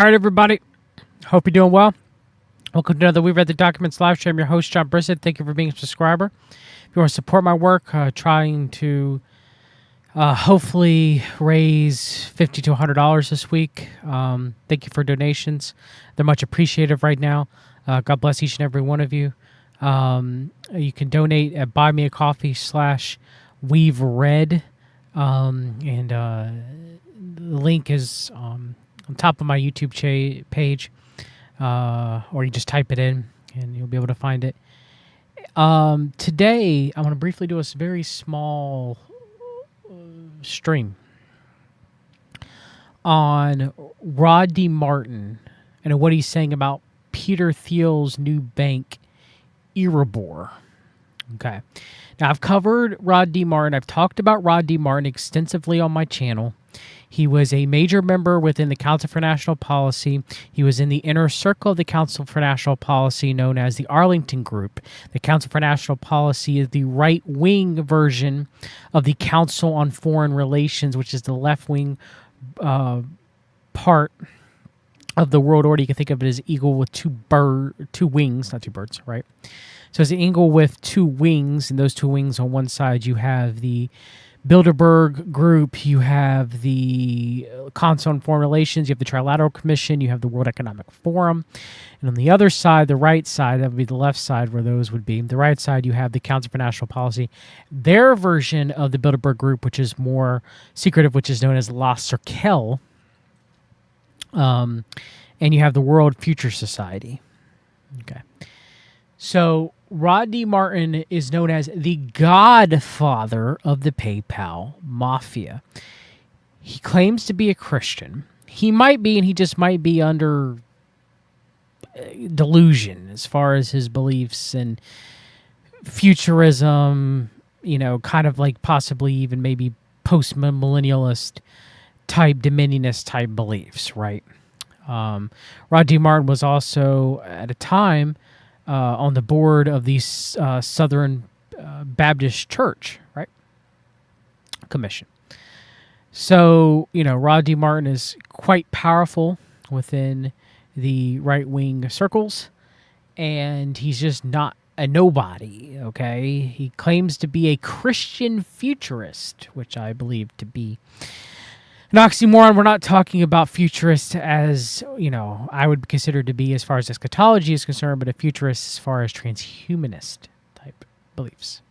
All right, everybody. Hope you're doing well. Welcome to another We Read the Documents live stream. I'm your host, John Brissett. Thank you for being a subscriber. If you want to support my work, trying to hopefully raise $50 to $100 this week. Thank you for donations. They're much appreciated right now. God bless each and every one of you. You can donate at buymeacoffee/We've Read. The link is on top of my YouTube page, or you just type it in and you'll be able to find it. Today, I want to briefly do a very small stream on Rod D. Martin and what he's saying about Peter Thiel's new bank, Erebor. Okay. Now, I've covered Rod D. Martin. I've talked about Rod D. Martin extensively on my channel. He was a major member within the Council for National Policy. He was in the inner circle of the Council for National Policy known as the Arlington Group. The Council for National Policy is the right-wing version of the Council on Foreign Relations, which is the left-wing part of the world order. You can think of it as an eagle with two wings, not two birds, right? So it's an eagle with two wings, and those two wings on one side you have the Bilderberg Group, you have the Council on Foreign Relations, you have the Trilateral Commission, you have the World Economic Forum, and on the other side, the right side, that would be the left side where those would be. The right side, you have the Council for National Policy, their version of the Bilderberg Group, which is more secretive, which is known as La Circle, and you have the World Future Society. Okay. So Rod D. Martin is known as the Godfather of the PayPal Mafia. He claims to be a Christian. He might be, and he just might be under delusion as far as his beliefs and futurism, kind of like possibly even maybe post-millennialist type, dominionist type beliefs, right? Rod D. Martin was also, at a time, on the board of the Southern Baptist Church, right? Commission. So, Rod D. Martin is quite powerful within the right-wing circles, and he's just not a nobody, okay? He claims to be a Christian futurist, which I believe to be an oxymoron. We're not talking about futurists as, I would consider to be as far as eschatology is concerned, but a futurist as far as transhumanist type beliefs.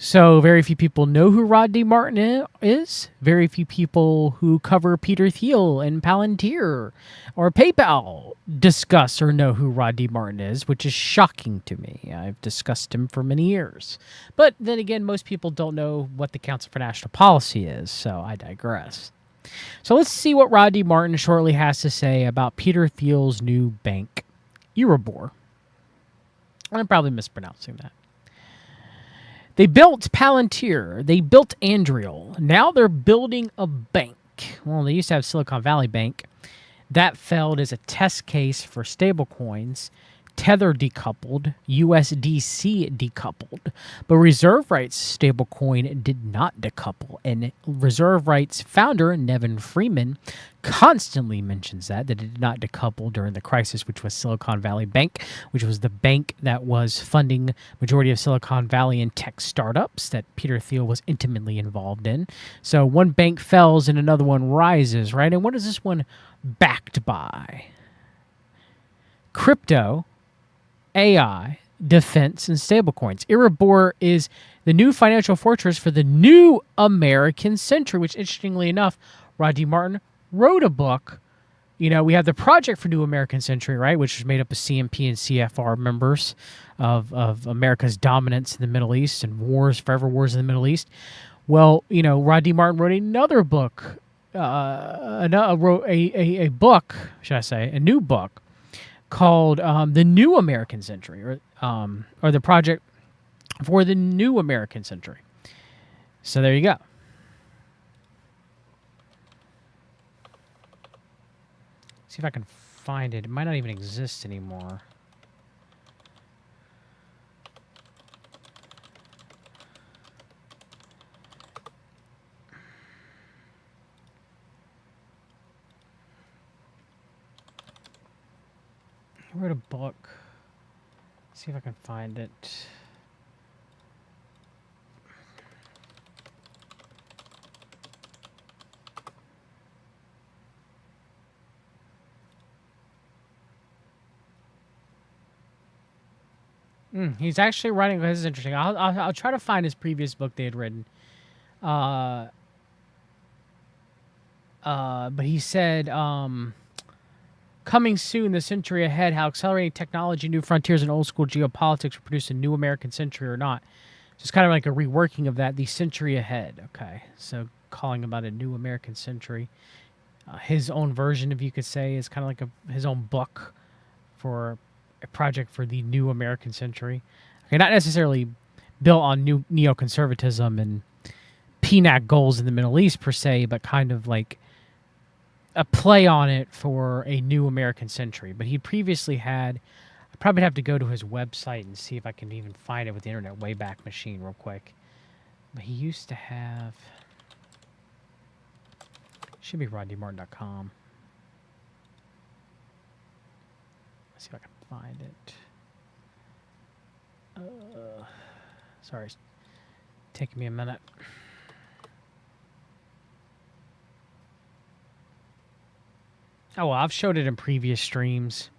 So very few people know who Rod D. Martin is. Very few people who cover Peter Thiel and Palantir or PayPal discuss or know who Rod D. Martin is, which is shocking to me. I've discussed him for many years. But then again, most people don't know what the Council for National Policy is, so I digress. So let's see what Rod D. Martin shortly has to say about Peter Thiel's new bank, Erebor. I'm probably mispronouncing that. They built Palantir. They built Andriel. Now they're building a bank. Well, they used to have Silicon Valley Bank. That failed as a test case for stablecoins. Tether decoupled. USDC decoupled. But Reserve Rights stablecoin did not decouple. And Reserve Rights founder, Nevin Freeman, constantly mentions that it did not decouple during the crisis, which was Silicon Valley Bank, which was the bank that was funding majority of Silicon Valley and tech startups that Peter Thiel was intimately involved in. So one bank falls and another one rises, right? And what is this one backed by? Crypto, AI, defense, and stablecoins. Erebor is the new financial fortress for the new American century, which, interestingly enough, Rod D. Martin wrote a book. We have the Project for New American Century, right, which is made up of CNP and CFR members of America's dominance in the Middle East and forever wars in the Middle East. Well, Rod D. Martin wrote another book, wrote a book, should I say, a new book called The New American Century, or the Project for the New American Century. So there you go. See if I can find it. It might not even exist anymore. He wrote a book. Let's see if I can find it. He's actually writing. This is interesting. I'll try to find his previous book they had written. But he said, coming soon, the century ahead, how accelerating technology, new frontiers, and old school geopolitics will produce a new American century or not. So it's kind of like a reworking of that, the century ahead. Okay, so calling about a new American century. His own version, if you could say, is kind of like his own book for a project for the new American century. Okay, not necessarily built on new neoconservatism and PNAC goals in the Middle East per se, but kind of like a play on it for a new American century. But he previously had, I probably have to go to his website and see if I can even find it with the Internet Wayback Machine real quick. But he used to have, should be rodneymartin.com. Let's see if I can find it. Sorry, it's taking me a minute. Oh, well, I've showed it in previous streams.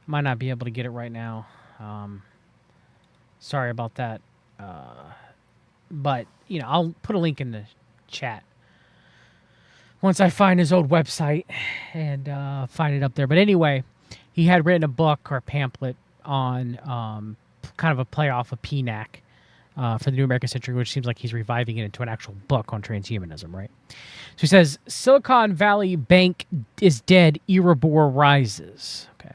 Might not be able to get it right now. Sorry about that. But, I'll put a link in the chat once I find his old website and find it up there. But anyway, he had written a book or a pamphlet on kind of a play off of PNAC for the New American Century, which seems like he's reviving it into an actual book on transhumanism, right? So he says, Silicon Valley Bank is dead, Erebor rises. Okay.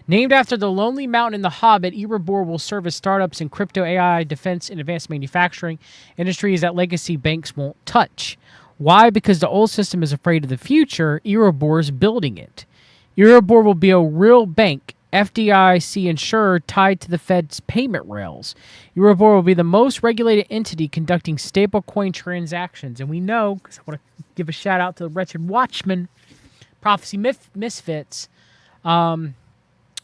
Named after the lonely mountain in The Hobbit, Erebor will service startups in crypto, AI, defense, and advanced manufacturing industries that legacy banks won't touch. Why? Because the old system is afraid of the future. Erebor is building it. Erebor will be a real bank, FDIC insured, tied to the Fed's payment rails. Erebor will be the most regulated entity conducting stablecoin transactions. And we know, because I want to give a shout out to the Wretched Watchman, Prophecy Misfits.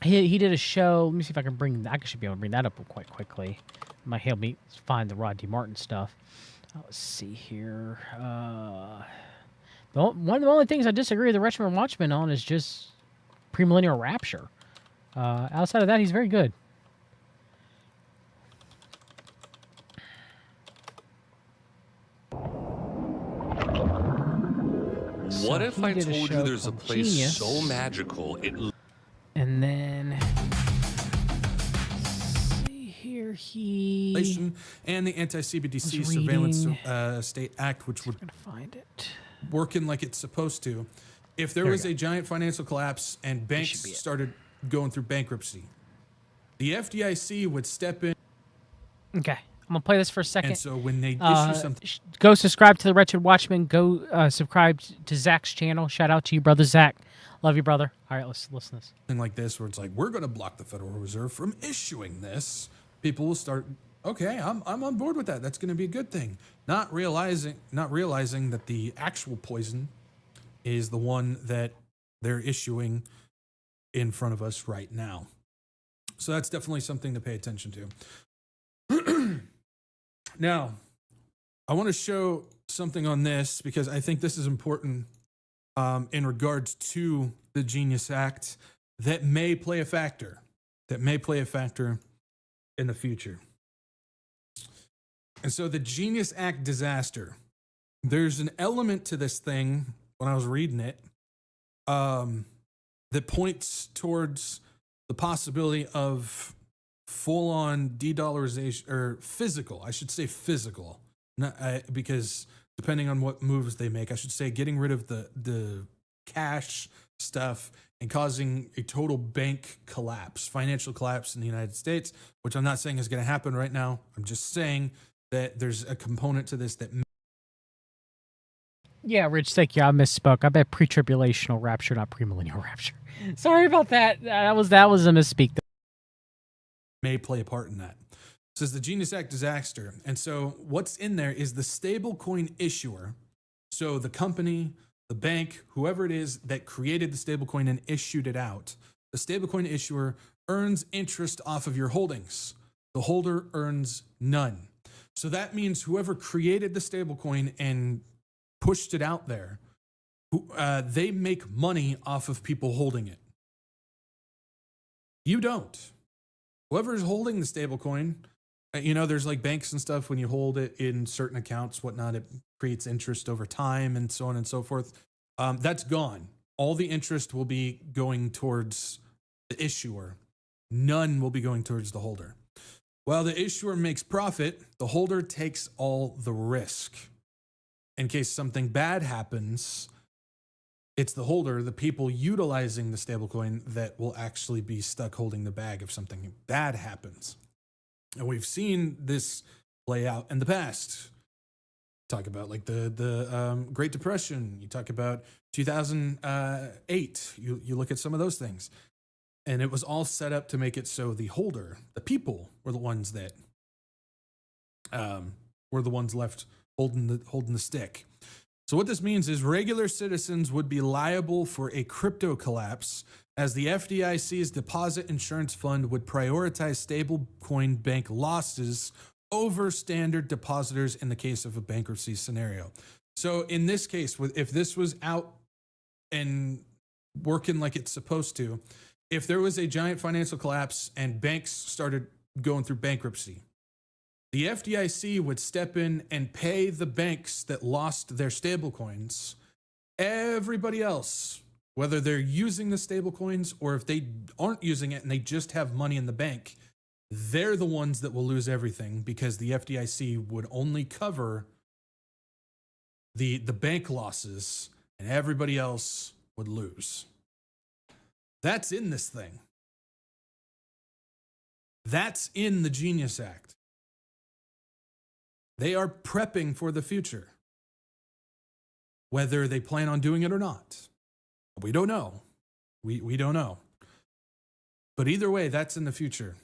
He did a show. Let me see if I can I should be able to bring that up quite quickly. Might help me find the Rod D. Martin stuff. Let's see here. One of the only things I disagree with the Wretched Watchman on is just premillennial rapture. Outside of that, he's very good. What if I told you there's a place Genius. So magical it... And then... Let's see here, he... And the Anti-CBDC Surveillance State Act, which would find it. Working like it's supposed to. If there was a giant financial collapse and banks started going through bankruptcy, the FDIC would step in. Okay, I'm gonna play this for a second. And so when they issue something, go subscribe to the Wretched Watchman. Go subscribe to Zach's channel. Shout out to you, brother Zach. Love you, brother. All right, let's listen to this. Thing like this, where it's like, we're gonna block the Federal Reserve from issuing this. People will start. Okay, I'm on board with that. That's gonna be a good thing. Not realizing that the actual poison is the one that they're issuing in front of us right now. So that's definitely something to pay attention to. Now, I want to show something on this because I think this is important in regards to the Genius Act that may play a factor, in the future. And so the Genius Act disaster, there's an element to this thing when I was reading it that points towards the possibility of full-on de-dollarization, or physical, I should say physical, because depending on what moves they make, I should say getting rid of the cash stuff and causing a total bank collapse, financial collapse in the United States, which I'm not saying is going to happen right now. I'm just saying that there's a component to this that... Yeah, Rich, thank you. I misspoke. I bet pre-tribulational rapture, not premillennial rapture. Sorry about that. That was a misspeak. May play a part in that. It says the Genius Act disaster. And so what's in there is the stablecoin issuer. So the company, the bank, whoever it is that created the stablecoin and issued it out, the stablecoin issuer earns interest off of your holdings. The holder earns none. So that means whoever created the stablecoin and pushed it out there, they make money off of people holding it. You don't. Whoever's holding the stablecoin, there's like banks and stuff, when you hold it in certain accounts, whatnot, it creates interest over time and so on and so forth. That's gone. All the interest will be going towards the issuer. None will be going towards the holder. While the issuer makes profit, the holder takes all the risk. In case something bad happens, it's the holder, the people utilizing the stablecoin, that will actually be stuck holding the bag if something bad happens. And we've seen this play out in the past. Talk about like the Great Depression. You talk about 2008. You look at some of those things. And it was all set up to make it so the holder, the people, were the ones that were the ones left holding the stick. So what this means is regular citizens would be liable for a crypto collapse, as the FDIC's deposit insurance fund would prioritize stablecoin bank losses over standard depositors in the case of a bankruptcy scenario. So in this case, if this was out and working like it's supposed to, if there was a giant financial collapse and banks started going through bankruptcy, the FDIC would step in and pay the banks that lost their stablecoins. Everybody else, whether they're using the stablecoins or if they aren't using it and they just have money in the bank, they're the ones that will lose everything, because the FDIC would only cover the bank losses and everybody else would lose. That's in this thing. That's in the Genius Act. They are prepping for the future. Whether they plan on doing it or not, we don't know. We don't know. But either way, that's in the future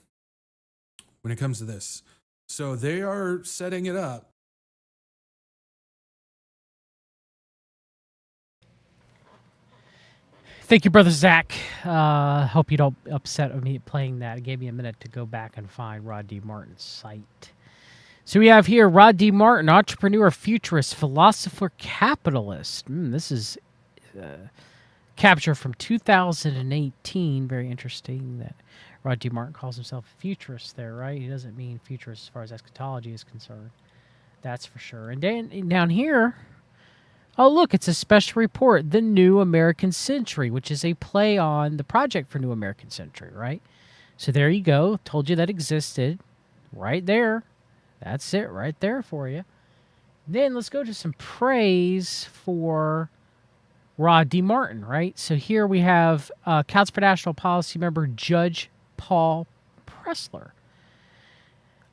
when it comes to this. So they are setting it up. Thank you, Brother Zach. Hope you don't upset me playing that. It gave me a minute to go back and find Rod D. Martin's site. So we have here Rod D. Martin, entrepreneur, futurist, philosopher, capitalist. This is capture from 2018. Very interesting that Rod D. Martin calls himself a futurist there, right? He doesn't mean futurist as far as eschatology is concerned. That's for sure. And down here, oh, look, it's a special report, The New American Century, which is a play on the Project for New American Century, right? So there you go. Told you that existed right there. That's it right there for you. Then let's go to some praise for Rod D. Martin, right? So here we have Council for National Policy member Judge Paul Pressler.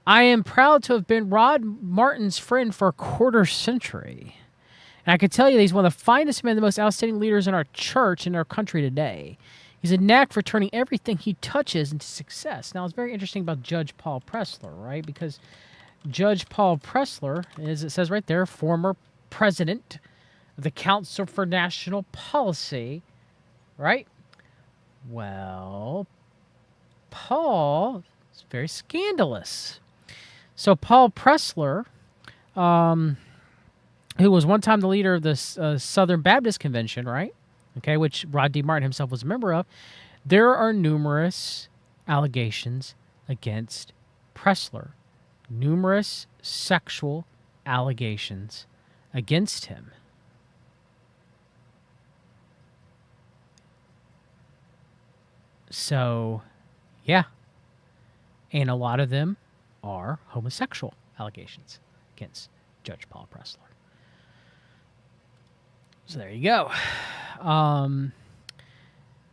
I am proud to have been Rod Martin's friend for a quarter century. And I can tell you that he's one of the finest men, the most outstanding leaders in our church and our country today. He's a knack for turning everything he touches into success. Now, it's very interesting about Judge Paul Pressler, right? Because Judge Paul Pressler, as it says right there, former president of the Council for National Policy, right? Well, Paul is very scandalous. So Paul Pressler, who was one time the leader of the Southern Baptist Convention, right? Okay, which Rod D. Martin himself was a member of. There are numerous allegations against Pressler. Numerous sexual allegations against him. So, yeah. And a lot of them are homosexual allegations against Judge Paul Pressler. So there you go.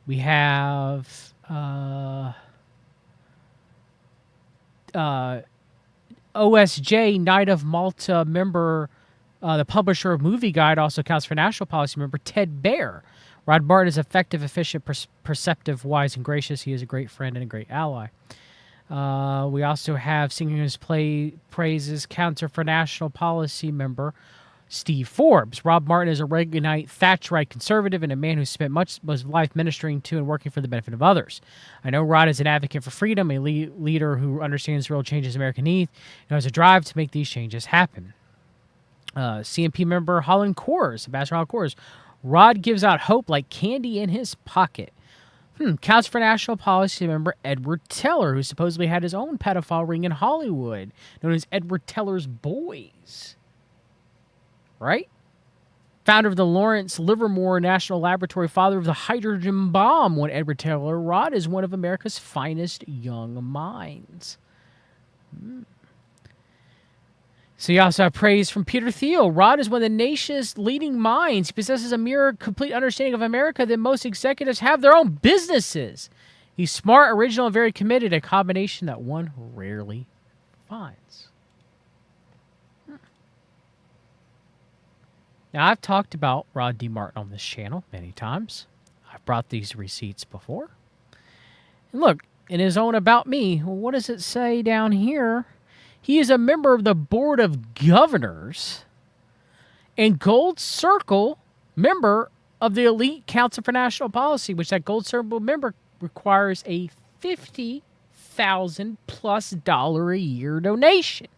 We have OSJ, Knight of Malta member, the publisher of Movie Guide, also counts for National Policy member Ted Baer. Rod Martin is effective, efficient, perceptive, wise, and gracious. He is a great friend and a great ally. We also have singing his praises, Counselor for National Policy member Steve Forbes. Rob Martin is a Reaganite, Thatcherite conservative and a man who spent much of his life ministering to and working for the benefit of others. I know Rod is an advocate for freedom, a leader who understands real changes America needs, and has a drive to make these changes happen. CNP member Holland Coors, Ambassador Holland Coors. Rod gives out hope like candy in his pocket. Council for National Policy member Edward Teller, who supposedly had his own pedophile ring in Hollywood, known as Edward Teller's Boys. Right? Founder of the Lawrence Livermore National Laboratory, father of the hydrogen bomb, when Edward Teller. Rod is one of America's finest young minds. So you also have praise from Peter Thiel. Rod is one of the nation's leading minds. He possesses a mere complete understanding of America that most executives have their own businesses. He's smart, original, and very committed, a combination that one rarely finds. Now, I've talked about Rod D. Martin on this channel many times. I've brought these receipts before. And look, in his own About Me, what does it say down here? He is a member of the Board of Governors and Gold Circle member of the Elite Council for National Policy, which that Gold Circle member requires a $50,000+ a year donation.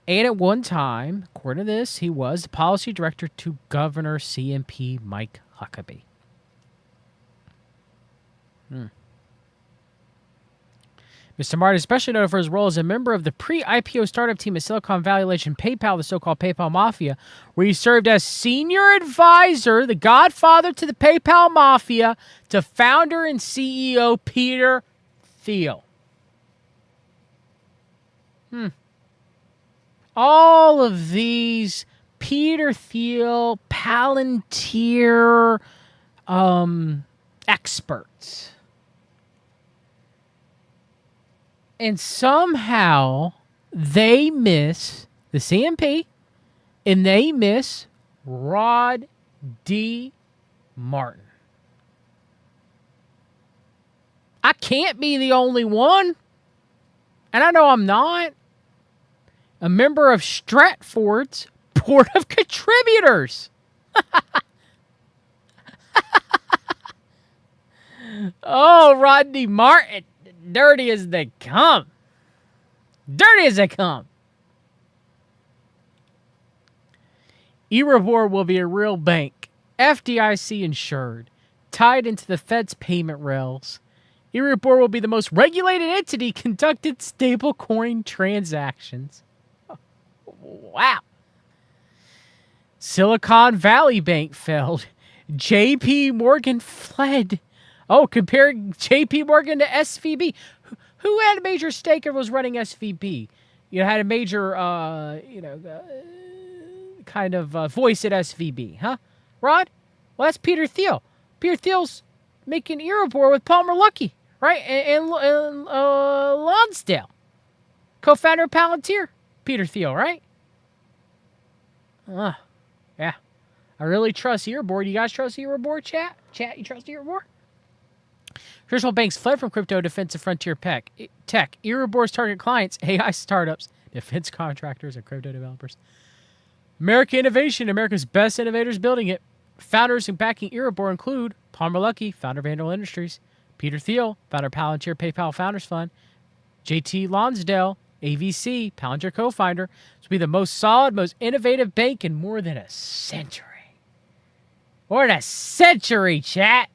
And at one time, according to this, he was the policy director to Governor CNP Mike Huckabee. Mr. Martin is especially known for his role as a member of the pre-IPO startup team at Silicon Valley legend PayPal, the so-called PayPal Mafia, where he served as senior advisor, the godfather to the PayPal Mafia, to founder and CEO Peter Thiel. All of these Peter Thiel, Palantir experts. And somehow they miss the CNP and they miss Rod D. Martin. I can't be the only one. And I know I'm not. A member of Stratford's Board of Contributors. Oh, Rodney Martin. Dirty as they come. Dirty as they come. Erebor will be a real bank, FDIC insured, tied into the Fed's payment rails. Erebor will be the most regulated entity conducted stablecoin transactions. Wow. Silicon Valley Bank failed. J.P. Morgan fled. Oh, comparing J.P. Morgan to SVB. Who had a major stake and was running SVB? You had a major, kind of voice at SVB, huh? Rod? Well, that's Peter Thiel. Peter Thiel's making Erebor with Palmer Luckey, right? And Lonsdale. Co-founder of Palantir. Peter Thiel, right? Yeah. I really trust Erebor. Do you guys trust Erebor, chat? Chat, you trust Erebor? Traditional banks fled from crypto, defense, and frontier tech. Erebor's target clients, AI startups, defense contractors, and crypto developers. American innovation, America's best innovators building it. Founders who backing Erebor include Palmer Luckey, founder of Vandal Industries, Peter Thiel, founder of Palantir PayPal Founders Fund, JT Lonsdale, AVC, Palantir co-founder. This will be the most solid, most innovative bank in more than a century. More than a century, chat.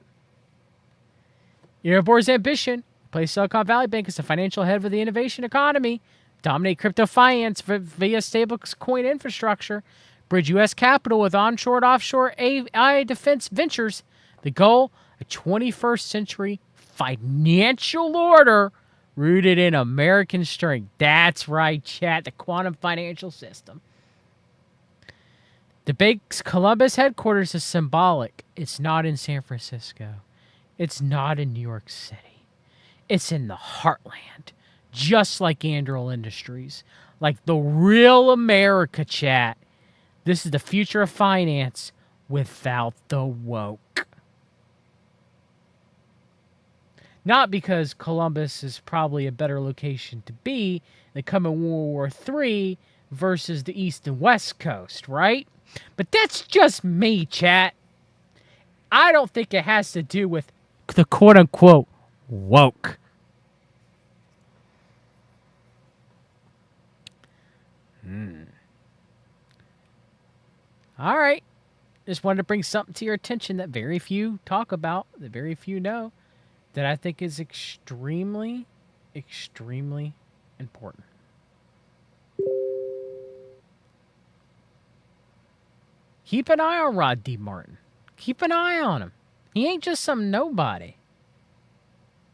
Erebor's ambition: place Silicon Valley Bank as the financial head of the innovation economy, dominate crypto finance via stablecoin infrastructure, bridge U.S. capital with onshore and offshore AI defense ventures. The goal: a 21st century financial order rooted in American strength. That's right, chat. The quantum financial system. The bank's Columbus headquarters is symbolic. It's not in San Francisco. It's not in New York City. It's in the heartland, just like Anduril Industries, like the real America, chat. This is the future of finance without the woke. Not because Columbus is probably a better location to be than coming World War III versus the East and West Coast, right? But that's just me, chat. I don't think it has to do with the quote-unquote woke. All right. Just wanted to bring something to your attention that very few talk about, that very few know, that I think is extremely, extremely important. Keep an eye on Rod D. Martin. Keep an eye on him. He ain't just some nobody.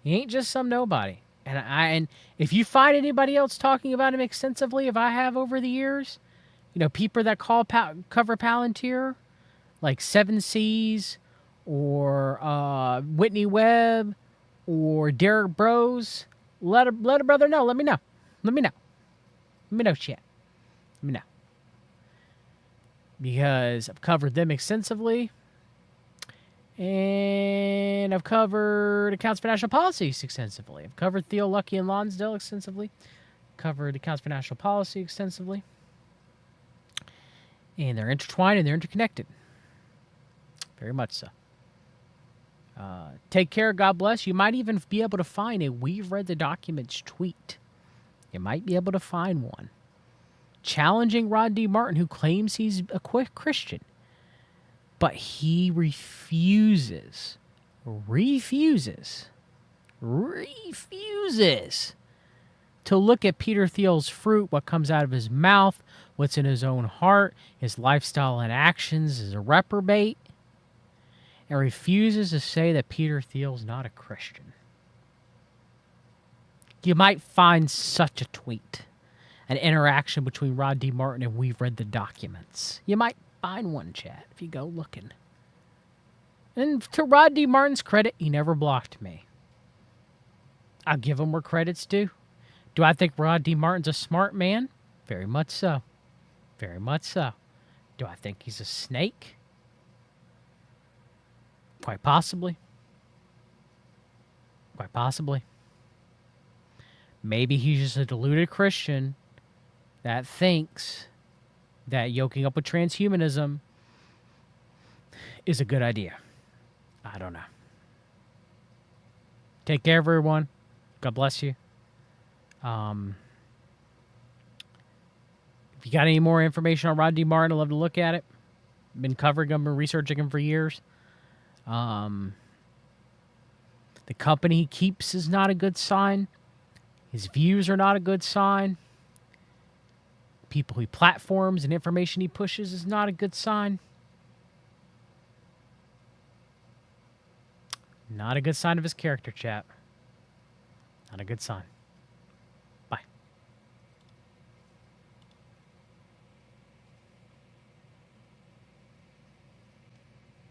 He ain't just some nobody. And if you find anybody else talking about him extensively, if I have over the years, people that cover Palantir, like Seven Seas, or Whitney Webb, or Derek Bros, let a brother know. Let me know. Let me know, chat. Let me know. Because I've covered them extensively. And I've covered Accounts for National Policies extensively. I've covered Thiel, Lucky, and Lonsdale extensively. Covered Accounts for National Policy extensively. And they're intertwined and they're interconnected. Very much so. Take care. God bless. You might even be able to find a We've Read the Documents tweet. You might be able to find one. Challenging Rod D. Martin, who claims he's a Christian. But he refuses to look at Peter Thiel's fruit, what comes out of his mouth, what's in his own heart, his lifestyle and actions as a reprobate, and refuses to say that Peter Thiel's not a Christian. You might find such a tweet, an interaction between Rod D. Martin and We've Read the Documents. You might find one, chat, if you go looking. And to Rod D. Martin's credit, he never blocked me. I'll give him where credit's due. Do I think Rod D. Martin's a smart man? Very much so. Very much so. Do I think he's a snake? Quite possibly. Quite possibly. Maybe he's just a deluded Christian that thinks that yoking up with transhumanism is a good idea. I don't know. Take care, everyone. God bless you. If you got any more information on Rod D. Martin, I'd love to look at it. Been covering him and researching him for years. The company he keeps is not a good sign. His views are not a good sign. People he platforms and information he pushes is not a good sign. Not a good sign of his character, chat. Not a good sign.